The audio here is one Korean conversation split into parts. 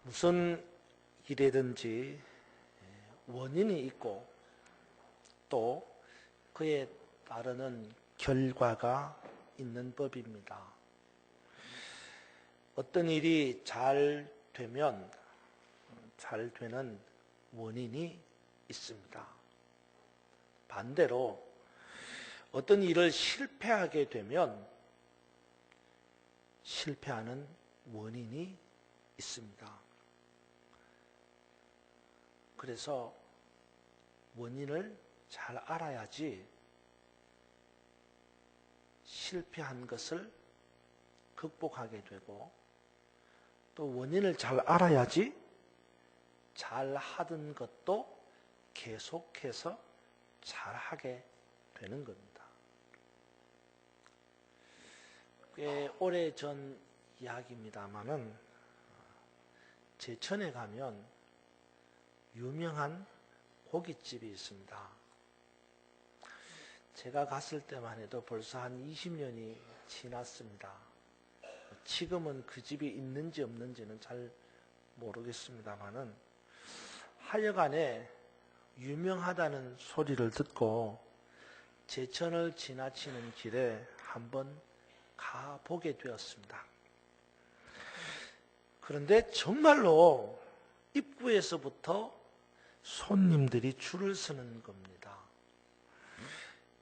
무슨 일이든지 원인이 있고 또 그에 따르는 결과가 있는 법입니다. 어떤 일이 잘 되면 잘 되는 원인이 있습니다. 반대로 어떤 일을 실패하게 되면 실패하는 원인이 있습니다. 그래서 원인을 잘 알아야지 실패한 것을 극복하게 되고 또 원인을 잘 알아야지 잘 하던 것도 계속해서 잘 하게 되는 겁니다. 꽤 오래전 이야기입니다만은 제천에 가면 유명한 고깃집이 있습니다. 제가 갔을 때만 해도 벌써 한 20년이 지났습니다. 지금은 그 집이 있는지 없는지는 잘 모르겠습니다만은 하여간에 유명하다는 소리를 듣고 제천을 지나치는 길에 한번 가보게 되었습니다. 그런데 정말로 입구에서부터 손님들이 줄을 서는 겁니다.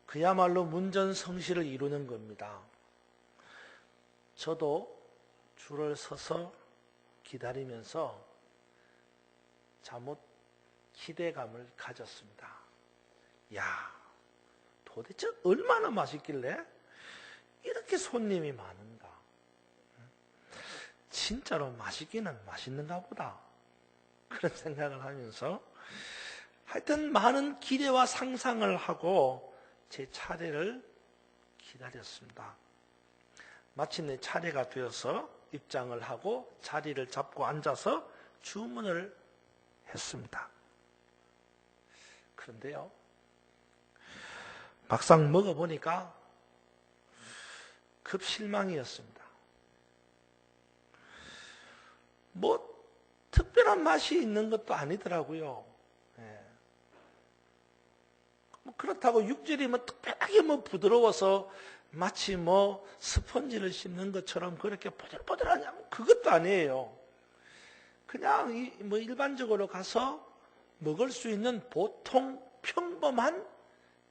그야말로 문전성시를 이루는 겁니다. 저도 줄을 서서 기다리면서 잘못 기대감을 가졌습니다. 야, 도대체 얼마나 맛있길래 이렇게 손님이 많은가? 진짜로 맛있기는 맛있는가 보다. 그런 생각을 하면서 하여튼 많은 기대와 상상을 하고 제 차례를 기다렸습니다. 마침내 차례가 되어서 입장을 하고 자리를 잡고 앉아서 주문을 했습니다. 그런데요, 막상 먹어보니까 급 실망이었습니다. 뭐 특별한 맛이 있는 것도 아니더라고요. 뭐 그렇다고 육질이 뭐 특별하게 뭐 부드러워서 마치 뭐 스펀지를 씹는 것처럼 그렇게 보들보들하냐, 그것도 아니에요. 그냥 뭐 일반적으로 가서 먹을 수 있는 보통 평범한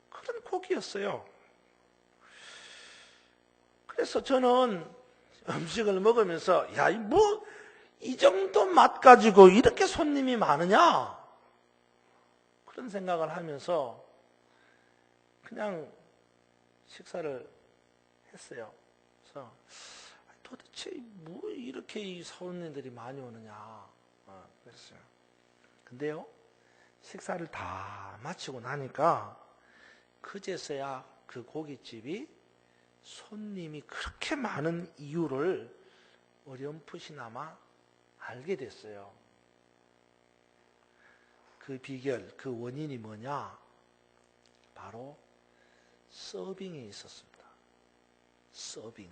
그런 고기였어요. 그래서 저는 음식을 먹으면서 야, 뭐 이 정도 맛 가지고 이렇게 손님이 많으냐? 그런 생각을 하면서 그냥 식사를 했어요. 그래서 도대체 뭐 이렇게 이 손님들이 많이 오느냐? 그랬어요. 근데요, 식사를 다 마치고 나니까 그제서야 그 고깃집이 손님이 그렇게 많은 이유를 어렴풋이나마 알게 됐어요. 그 비결, 그 원인이 뭐냐? 바로 서빙이 있었습니다. 서빙.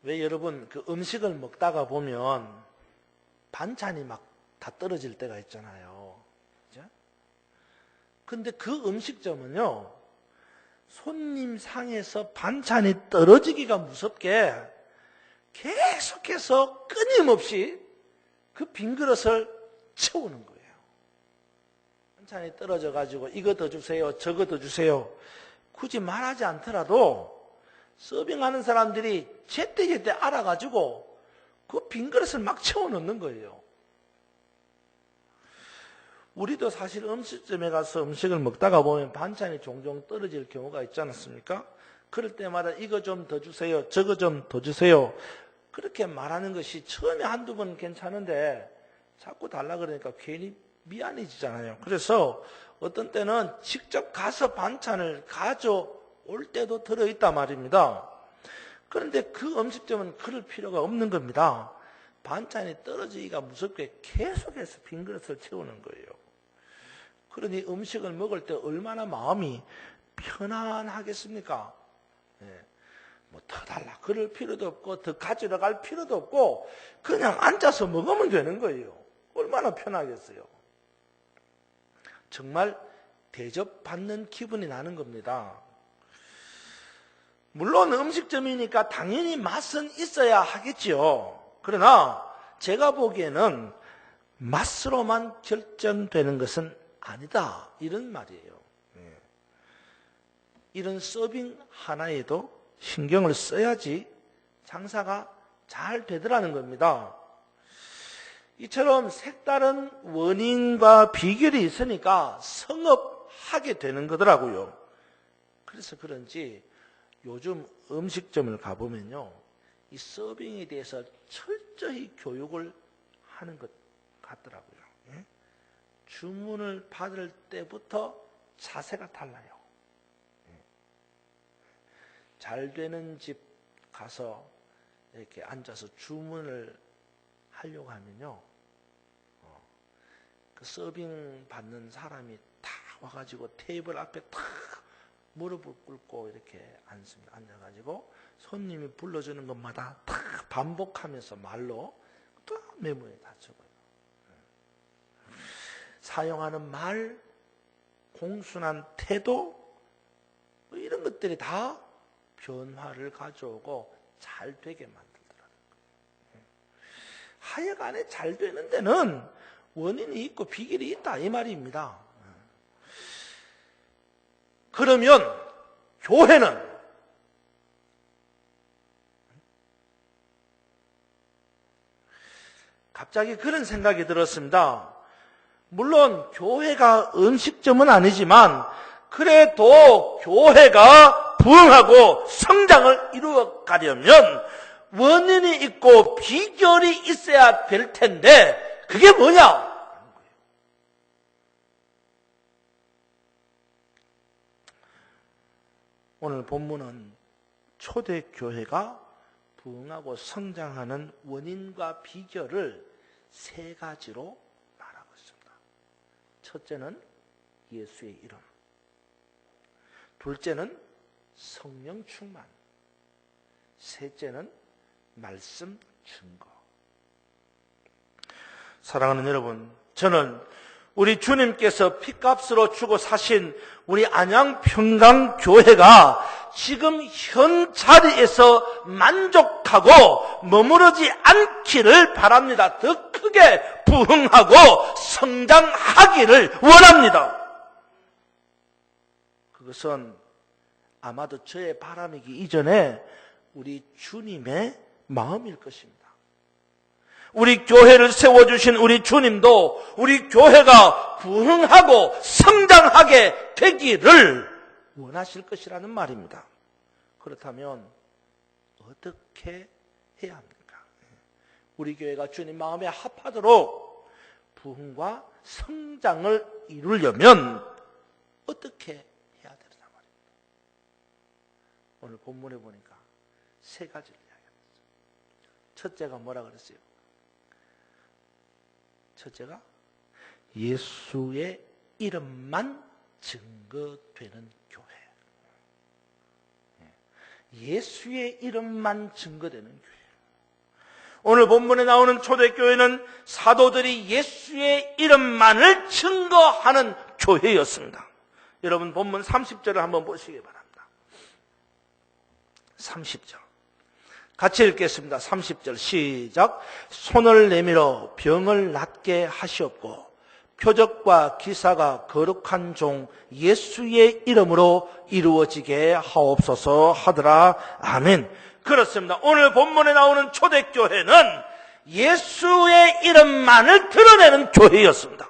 왜 여러분 그 음식을 먹다가 보면 반찬이 막 다 떨어질 때가 있잖아요. 그죠? 근데 그 음식점은요, 손님 상에서 반찬이 떨어지기가 무섭게 계속해서 끊임없이 그 빈 그릇을 채우는 거예요. 반찬이 떨어져가지고 이거 더 주세요, 저거 더 주세요. 굳이 말하지 않더라도 서빙하는 사람들이 제때제때 알아가지고 그 빈 그릇을 막 채워넣는 거예요. 우리도 사실 음식점에 가서 음식을 먹다가 보면 반찬이 종종 떨어질 경우가 있지 않습니까? 그럴 때마다 이거 좀 더 주세요, 저거 좀 더 주세요. 그렇게 말하는 것이 처음에 한두 번 괜찮은데 자꾸 달라 그러니까 괜히 미안해지잖아요. 그래서 어떤 때는 직접 가서 반찬을 가져올 때도 들어있단 말입니다. 그런데 그 음식점은 그럴 필요가 없는 겁니다. 반찬이 떨어지기가 무섭게 계속해서 빈 그릇을 채우는 거예요. 그러니 음식을 먹을 때 얼마나 마음이 편안하겠습니까? 뭐 더 달라 그럴 필요도 없고 더 가지러 갈 필요도 없고 그냥 앉아서 먹으면 되는 거예요. 얼마나 편하겠어요. 정말 대접받는 기분이 나는 겁니다. 물론 음식점이니까 당연히 맛은 있어야 하겠지요. 그러나 제가 보기에는 맛으로만 결정되는 것은 아니다. 이런 말이에요. 이런 서빙 하나에도 신경을 써야지 장사가 잘 되더라는 겁니다. 이처럼 색다른 원인과 비결이 있으니까 성업하게 되는 거더라고요. 그래서 그런지 요즘 음식점을 가보면요, 이 서빙에 대해서 철저히 교육을 하는 것 같더라고요. 주문을 받을 때부터 자세가 달라요. 잘 되는 집 가서 이렇게 앉아서 주문을 하려고 하면요, 그 서빙 받는 사람이 다 와가지고 테이블 앞에 탁 무릎을 꿇고 이렇게 앉습니다. 앉아가지고 손님이 불러주는 것마다 다 반복하면서 말로 또 메모에 다 적어요. 사용하는 말, 공순한 태도, 이런 것들이 다 변화를 가져오고 잘 되게 만들더라고요. 하여간에 잘 되는 데는 원인이 있고 비결이 있다, 이 말입니다. 그러면 교회는 갑자기 그런 생각이 들었습니다. 물론 교회가 음식점은 아니지만 그래도 교회가 부흥하고 성장을 이루어 가려면 원인이 있고 비결이 있어야 될 텐데 그게 뭐냐? 오늘 본문은 초대교회가 부흥하고 성장하는 원인과 비결을 세 가지로 말하고 있습니다. 첫째는 예수의 이름, 둘째는 성령 충만, 셋째는 말씀 증거. 사랑하는 여러분, 저는 우리 주님께서 핏값으로 주고 사신 우리 안양 평강교회가 지금 현 자리에서 만족하고 머무르지 않기를 바랍니다. 더 크게 부흥하고 성장하기를 원합니다. 그것은 아마도 저의 바람이기 이전에 우리 주님의 마음일 것입니다. 우리 교회를 세워주신 우리 주님도 우리 교회가 부흥하고 성장하게 되기를 원하실 것이라는 말입니다. 그렇다면 어떻게 해야 합니까? 우리 교회가 주님 마음에 합하도록 부흥과 성장을 이루려면 어떻게 해야 되느냐 말입니다. 오늘 본문에 보니까 세 가지를 이야기합니다. 첫째가 뭐라 그랬어요? 첫째가 예수의 이름만 증거되는 교회. 예수의 이름만 증거되는 교회. 오늘 본문에 나오는 초대교회는 사도들이 예수의 이름만을 증거하는 교회였습니다. 여러분 본문 30절을 한번 보시기 바랍니다. 30절. 같이 읽겠습니다. 30절 시작. 손을 내밀어 병을 낫게 하시옵고 표적과 기사가 거룩한 종 예수의 이름으로 이루어지게 하옵소서 하더라. 아멘. 그렇습니다. 오늘 본문에 나오는 초대교회는 예수의 이름만을 드러내는 교회였습니다.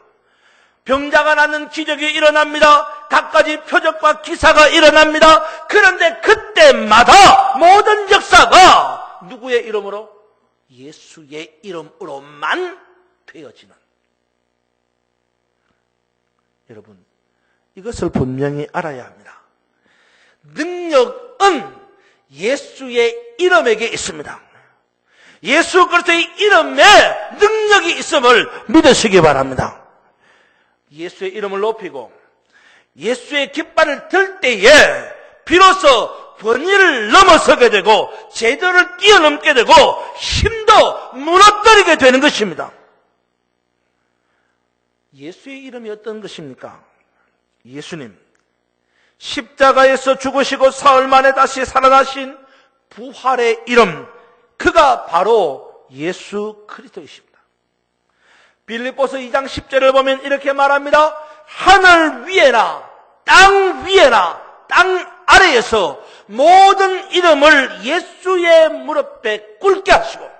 병자가 낫는 기적이 일어납니다. 갖가지 표적과 기사가 일어납니다. 그런데 그때마다 모든 역사가 누구의 이름으로? 예수의 이름으로만 되어지는. 여러분, 이것을 분명히 알아야 합니다. 능력은 예수의 이름에게 있습니다. 예수 그리스도의 이름에 능력이 있음을 믿으시기 바랍니다. 예수의 이름을 높이고 예수의 깃발을 들 때에 비로소 권위를 넘어서게 되고 제도를 뛰어넘게 되고 힘도 무너뜨리게 되는 것입니다. 예수의 이름이 어떤 것입니까? 예수님, 십자가에서 죽으시고 사흘 만에 다시 살아나신 부활의 이름, 그가 바로 예수 그리스도이십니다. 빌립보서 2장 10절을 보면 이렇게 말합니다. 하늘 위에나 땅 위에나 땅 아래에서 모든 이름을 예수의 무릎에 꿇게 하시고,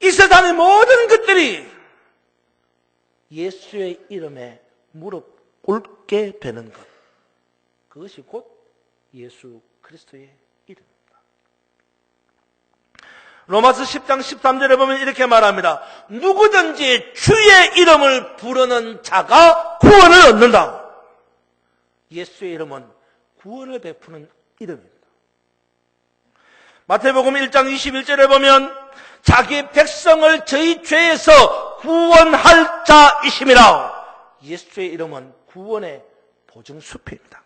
이 세상의 모든 것들이 예수의 이름에 무릎 꿇게 되는 것, 그것이 곧 예수 그리스도의 이름입니다. 로마서 10장 13절에 보면 이렇게 말합니다. 누구든지 주의 이름을 부르는 자가 구원을 얻는다. 예수의 이름은 구원을 베푸는 이름입니다. 마태복음 1장 21절에 보면 자기 백성을 저희 죄에서 구원할 자이심이라. 예수의 이름은 구원의 보증수표입니다.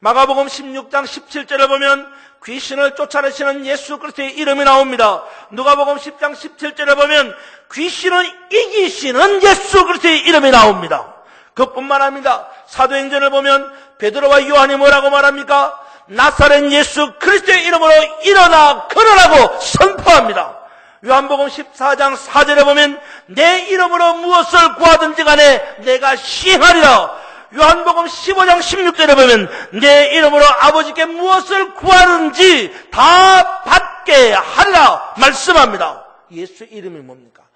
마가복음 16장 17절에 보면 귀신을 쫓아내시는 예수 그리스도의 이름이 나옵니다. 누가복음 10장 17절에 보면 귀신을 이기시는 예수 그리스도의 이름이 나옵니다. 그뿐만 아닙니다. 사도행전을 보면 베드로와 요한이 뭐라고 말합니까? 나사렛 예수 그리스도의 이름으로 일어나 걸으라고 선포합니다. 요한복음 14장 4절에 보면 내 이름으로 무엇을 구하든지 간에 내가 시행하리라. 요한복음 15장 16절에 보면 내 이름으로 아버지께 무엇을 구하든지 다 받게 하리라 말씀합니다. 예수의 이름이 뭡니까?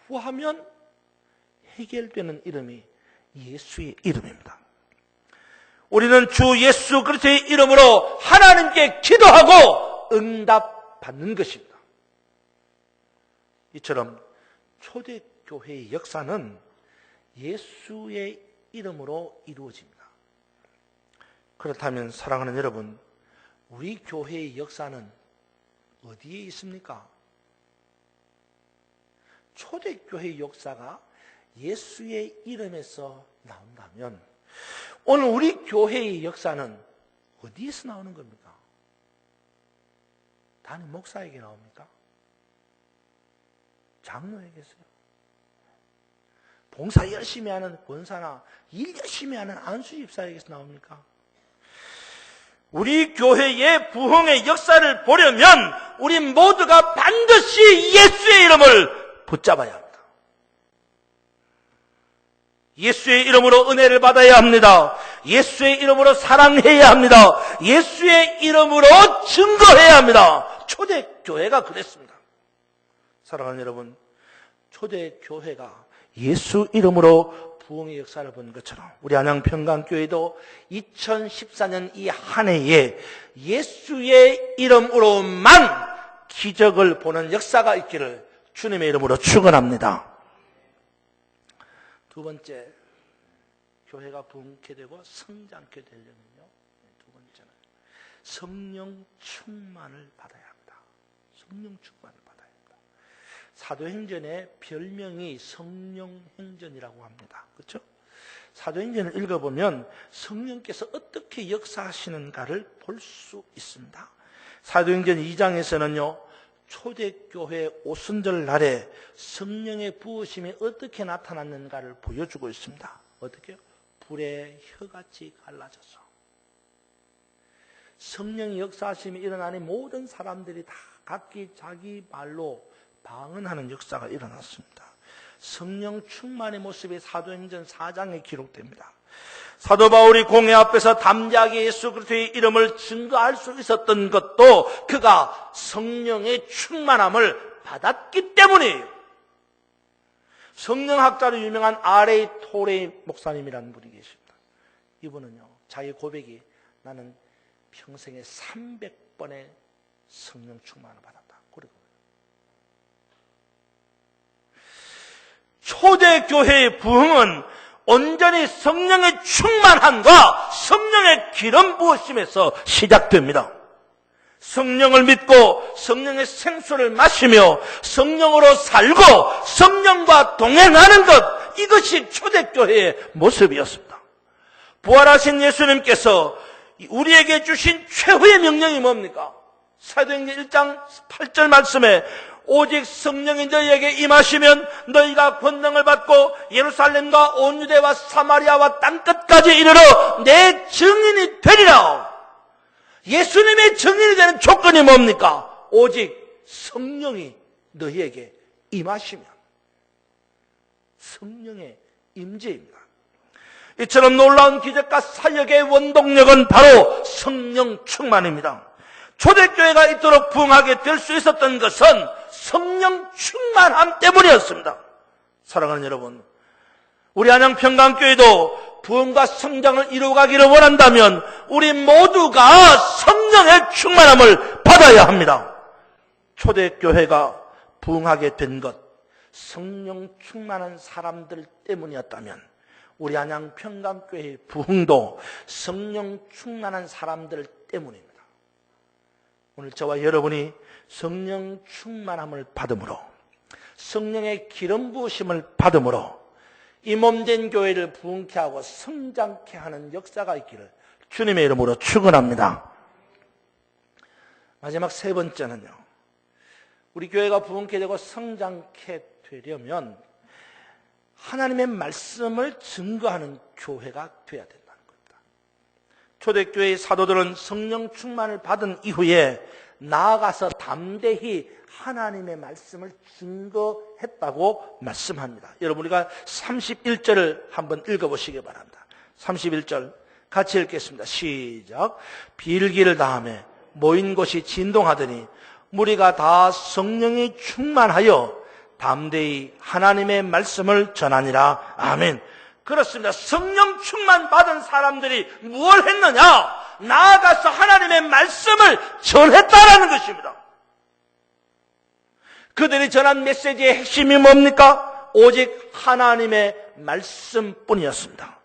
구하면 해결되는 이름이 예수의 이름입니다. 우리는 주 예수 그리스도의 이름으로 하나님께 기도하고 응답받는 것입니다. 이처럼 초대교회의 역사는 예수의 이름으로 이루어집니다. 그렇다면 사랑하는 여러분, 우리 교회의 역사는 어디에 있습니까? 초대교회의 역사가 예수의 이름에서 나온다면 오늘 우리 교회의 역사는 어디에서 나오는 겁니까? 담임 목사에게 나옵니까? 장로에게서요? 봉사 열심히 하는 권사나 일 열심히 하는 안수 집사에게서 나옵니까? 우리 교회의 부흥의 역사를 보려면 우리 모두가 반드시 예수의 이름을 붙잡아야 합니다. 예수의 이름으로 은혜를 받아야 합니다. 예수의 이름으로 사랑해야 합니다. 예수의 이름으로 증거해야 합니다. 초대교회가 그랬습니다. 사랑하는 여러분, 초대교회가 예수 이름으로 부흥의 역사를 본 것처럼 우리 안양평강교회도 2014년 이 한 해에 예수의 이름으로만 기적을 보는 역사가 있기를 주님의 이름으로 축원합니다. 두 번째, 교회가 부흥케 되고 성장케 되려면요, 두 번째는 성령 충만을 받아야 합니다. 성령 충만을 받아야 합니다. 사도행전의 별명이 성령행전이라고 합니다. 그렇죠? 사도행전을 읽어보면 성령께서 어떻게 역사하시는가를 볼 수 있습니다. 사도행전 2장에서는요, 초대교회 오순절 날에 성령의 부으심이 어떻게 나타났는가를 보여주고 있습니다. 어떻게요? 불의 혀같이 갈라져서 성령의 역사하심이 일어나니 모든 사람들이 다 각기 자기 말로 방언하는 역사가 일어났습니다. 성령 충만의 모습이 사도행전 4장에 기록됩니다. 사도 바울이 공회 앞에서 담대하게 예수 그리스도의 이름을 증거할 수 있었던 것도 그가 성령의 충만함을 받았기 때문이에요. 성령학자로 유명한 R.A. 토레이 목사님이라는 분이 계십니다. 이분은요, 자기 고백이 나는 평생에 300번의 성령 충만을 받았다. 그러고 초대교회의 부흥은 온전히 성령의 충만함과 성령의 기름 부으심에서 시작됩니다. 성령을 믿고 성령의 생수를 마시며 성령으로 살고 성령과 동행하는 것, 이것이 초대교회의 모습이었습니다. 부활하신 예수님께서 우리에게 주신 최후의 명령이 뭡니까? 사도행전 1장 8절 말씀에 오직 성령이 너희에게 임하시면 너희가 권능을 받고 예루살렘과 온 유대와 사마리아와 땅끝까지 이르러 내 증인이 되리라. 예수님의 증인이 되는 조건이 뭡니까? 오직 성령이 너희에게 임하시면. 성령의 임재입니다. 이처럼 놀라운 기적과 사역의 원동력은 바로 성령 충만입니다. 초대교회가 이토록 부흥하게 될 수 있었던 것은 성령 충만함 때문이었습니다. 사랑하는 여러분, 우리 안양평강교회도 부흥과 성장을 이루어가기를 원한다면 우리 모두가 성령의 충만함을 받아야 합니다. 초대교회가 부흥하게 된 것, 성령 충만한 사람들 때문이었다면 우리 안양평강교회의 부흥도 성령 충만한 사람들 때문입니다. 오늘 저와 여러분이 성령 충만함을 받음으로, 성령의 기름 부으심을 받음으로 이 몸된 교회를 부흥케 하고 성장케 하는 역사가 있기를 주님의 이름으로 축원합니다. 마지막 세 번째는요, 우리 교회가 부흥케 되고 성장케 되려면 하나님의 말씀을 증거하는 교회가 되어야 된다는 겁니다. 초대교회의 사도들은 성령 충만을 받은 이후에 나아가서 담대히 하나님의 말씀을 증거했다고 말씀합니다. 여러분, 우리가 31절을 한번 읽어보시기 바랍니다. 31절 같이 읽겠습니다. 시작. 비일기를 다음에 모인 곳이 진동하더니 무리가 다 성령이 충만하여 담대히 하나님의 말씀을 전하니라. 아멘. 그렇습니다. 성령 충만 받은 사람들이 무엇을 했느냐? 나아가서 하나님의 말씀을 전했다라는 것입니다. 그들이 전한 메시지의 핵심이 뭡니까? 오직 하나님의 말씀뿐이었습니다.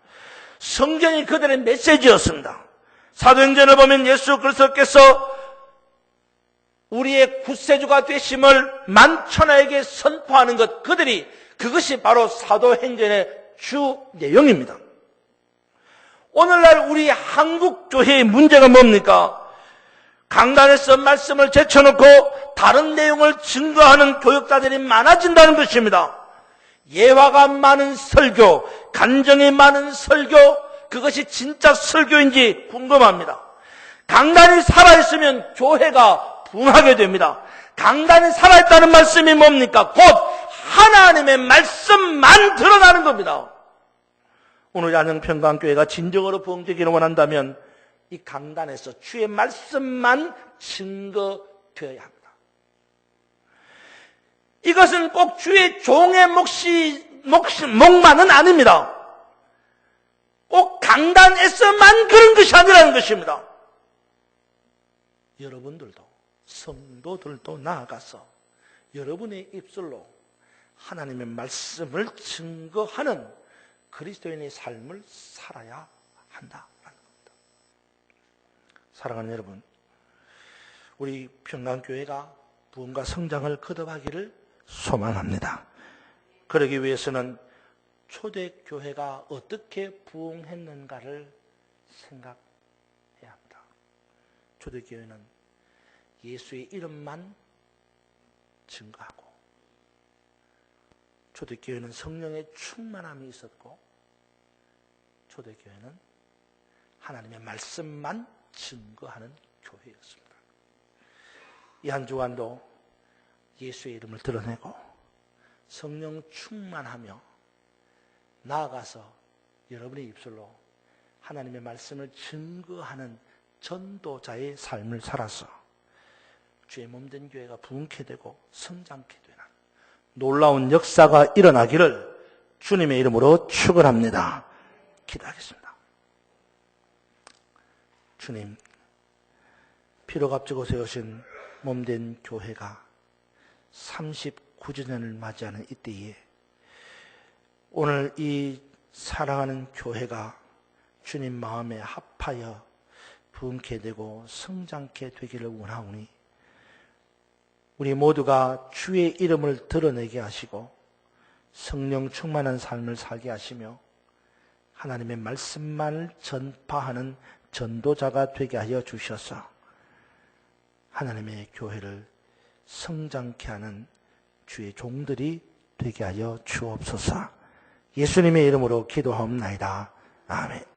성경이 그들의 메시지였습니다. 사도행전을 보면 예수 그리스도께서 우리의 구세주가 되심을 만천하에게 선포하는 것, 그것이 바로 사도행전의 주 내용입니다. 오늘날 우리 한국교회의 문제가 뭡니까? 강단에서 말씀을 제쳐놓고 다른 내용을 증거하는 교육자들이 많아진다는 것입니다. 예화가 많은 설교, 간정이 많은 설교, 그것이 진짜 설교인지 궁금합니다. 강단이 살아있으면 교회가 부흥하게 됩니다. 강단이 살아있다는 말씀이 뭡니까? 곧 하나님의 말씀만 드러나는 겁니다. 오늘 안양평강교회가 진정으로 부흥되기를 원한다면 이 강단에서 주의 말씀만 증거되어야 합니다. 이것은 꼭 주의 종의 목만은 아닙니다. 꼭 강단에서만 그런 것이 아니라는 것입니다. 여러분들도, 성도들도 나아가서 여러분의 입술로 하나님의 말씀을 증거하는 그리스도인의 삶을 살아야 한다라는 겁니다. 사랑하는 여러분, 우리 평강교회가 부흥과 성장을 거듭하기를 소망합니다. 그러기 위해서는 초대교회가 어떻게 부흥했는가를 생각해야 합니다. 초대교회는 예수의 이름만 증거하고, 초대교회는 성령의 충만함이 있었고, 초대교회는 하나님의 말씀만 증거하는 교회였습니다. 이 한 주간도 예수의 이름을 드러내고 성령 충만하며 나아가서 여러분의 입술로 하나님의 말씀을 증거하는 전도자의 삶을 살아서 주의 몸된 교회가 부흥케 되고 성장케 되는 놀라운 역사가 일어나기를 주님의 이름으로 축원합니다. 기도하겠습니다. 주님, 피로 값지고 세우신 몸된 교회가 39주년을 맞이하는 이때에 오늘 이 사랑하는 교회가 주님 마음에 합하여 부흥케 되고 성장케 되기를 원하오니 우리 모두가 주의 이름을 드러내게 하시고 성령 충만한 삶을 살게 하시며 하나님의 말씀만을 전파하는 전도자가 되게 하여 주셔서 하나님의 교회를 성장케 하는 주의 종들이 되게 하여 주옵소서. 예수님의 이름으로 기도하옵나이다. 아멘.